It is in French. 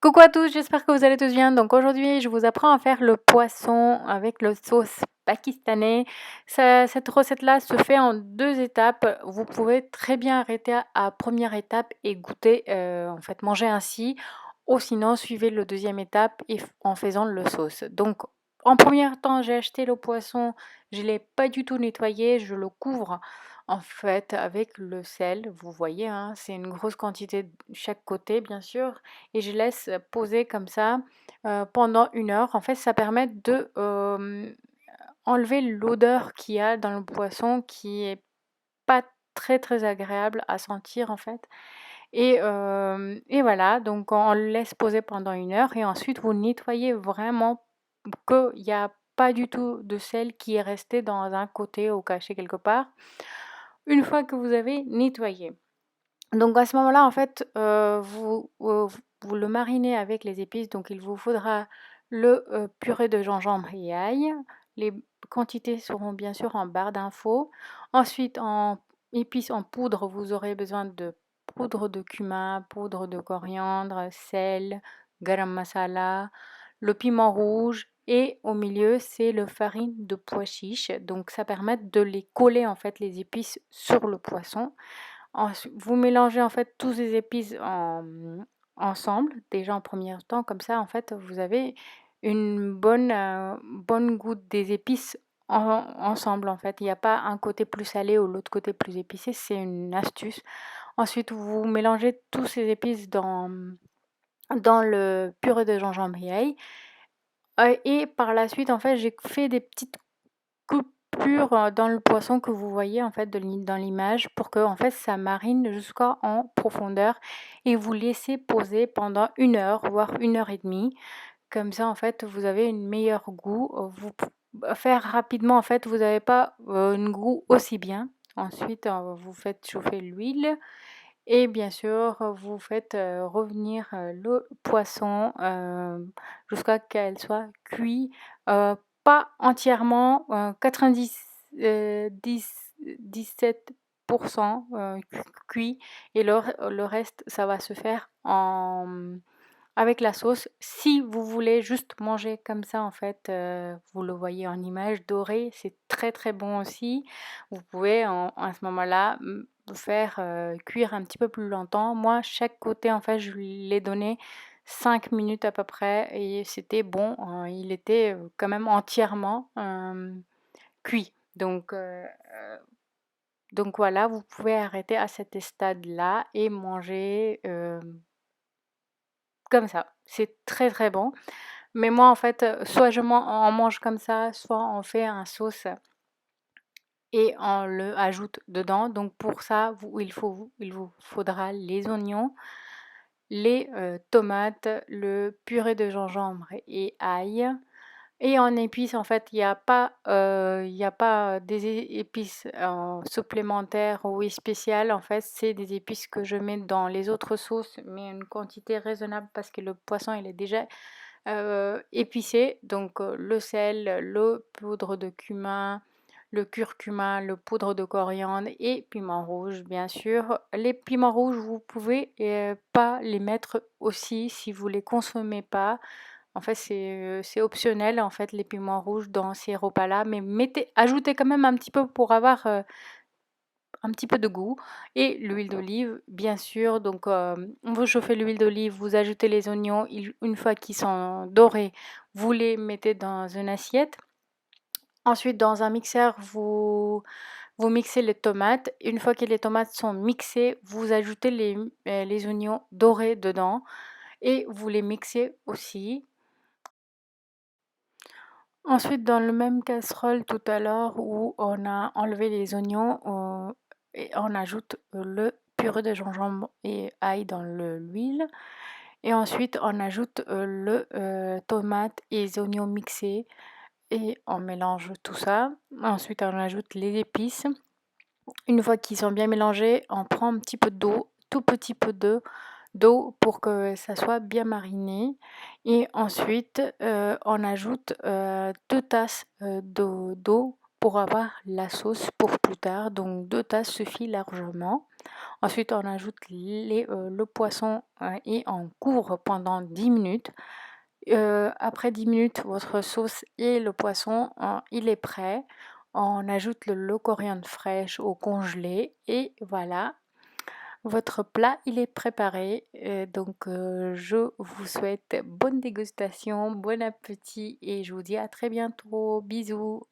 Coucou à tous, j'espère que vous allez tous bien. Donc aujourd'hui, je vous apprends à faire le poisson avec le sauce pakistanais. Cette recette-là se fait en 2 étapes. Vous pouvez très bien arrêter à première étape et goûter, en fait, manger ainsi. Ou sinon, suivez le deuxième étape et en faisant le sauce. Donc, en premier temps, j'ai acheté le poisson. Je ne l'ai pas du tout nettoyé. Je le couvre en fait avec le sel. Vous voyez, hein, c'est une grosse quantité de chaque côté, bien sûr, et je laisse poser comme ça pendant 1 heure. En fait, ça permet de enlever l'odeur qu'il y a dans le poisson qui est pas très très agréable à sentir en fait. Et voilà, donc on le laisse poser pendant 1 heure et ensuite vous nettoyez vraiment qu'il n'y a pas du tout de sel qui est resté dans un côté ou caché quelque part. Une fois que vous avez nettoyé. Donc à ce moment-là, en fait, vous le marinez avec les épices. Donc il vous faudra le purée de gingembre et ail. Les quantités seront bien sûr en barre d'infos. Ensuite, en épices en poudre, vous aurez besoin de poudre de cumin, poudre de coriandre, sel, garam masala, le piment rouge. Et au milieu, c'est le farine de pois chiche. Donc ça permet de les coller en fait les épices sur le poisson. Vous mélangez en fait tous ces épices ensemble, déjà en premier temps, comme ça en fait vous avez une bonne goutte des épices ensemble en fait. Il n'y a pas un côté plus salé ou l'autre côté plus épicé, c'est une astuce. Ensuite vous mélangez tous ces épices dans le purée de gingembre et ail. Et par la suite en fait j'ai fait des petites coupures dans le poisson que vous voyez en fait dans l'image pour que en fait ça marine jusqu'en profondeur et vous laissez poser pendant 1 heure voire 1 heure et demie. Comme ça en fait vous avez une meilleure goût. Faire rapidement en fait vous n'avez pas une goût aussi bien. Ensuite vous faites chauffer l'huile et bien sûr vous faites revenir le poisson jusqu'à qu'elle soit cuite. Pas entièrement, 90, 17% cuit et le reste, ça va se faire avec la sauce. Si vous voulez juste manger comme ça, en fait, vous le voyez en image dorée, c'est très très bon aussi. Vous pouvez à ce moment-là faire cuire un petit peu plus longtemps. Moi, chaque côté, en fait, je l'ai donné 5 minutes à peu près et c'était bon. Il était quand même entièrement cuit. Donc voilà, vous pouvez arrêter à cet stade-là et manger comme ça. C'est très très bon. Mais moi, en fait, soit on mange comme ça, soit on fait un sauce et on le ajoute dedans. Donc pour ça, il vous faudra les oignons, les tomates, le purée de gingembre et ail. Et en épices, en fait, il y a pas des épices supplémentaires ou spéciales. En fait, c'est des épices que je mets dans les autres sauces, mais une quantité raisonnable parce que le poisson, il est déjà épicé. Donc, le sel, le poudre de cumin, le curcuma, le poudre de coriandre et piment rouge, bien sûr. Les piments rouges, vous pouvez pas les mettre aussi si vous les consommez pas. En fait, c'est optionnel, en fait, les piments rouges dans ces repas-là, mais ajoutez quand même un petit peu pour avoir un petit peu de goût. Et l'huile d'olive, bien sûr. Donc, vous chauffez l'huile d'olive, vous ajoutez les oignons. Une fois qu'ils sont dorés, vous les mettez dans une assiette. Ensuite, dans un mixeur, vous mixez les tomates. Une fois que les tomates sont mixées, vous ajoutez les oignons dorés dedans et vous les mixez aussi. Ensuite, dans le même casserole tout à l'heure où on a enlevé les oignons, et on ajoute le purée de gingembre et ail dans l'huile. Et ensuite, on ajoute le tomate et les oignons mixés et on mélange tout ça. Ensuite, on ajoute les épices. Une fois qu'ils sont bien mélangés, on prend un petit peu d'eau, tout petit peu d'eau pour que ça soit bien mariné. Et ensuite, on ajoute 2 tasses d'eau pour avoir la sauce pour plus tard. Donc 2 tasses suffit largement. Ensuite, on ajoute le poisson et on couvre pendant 10 minutes. Après 10 minutes, votre sauce et le poisson, il est prêt. On ajoute le coriandre fraîche au congelé et voilà, votre plat, il est préparé. Donc, je vous souhaite bonne dégustation, bon appétit et je vous dis à très bientôt. Bisous.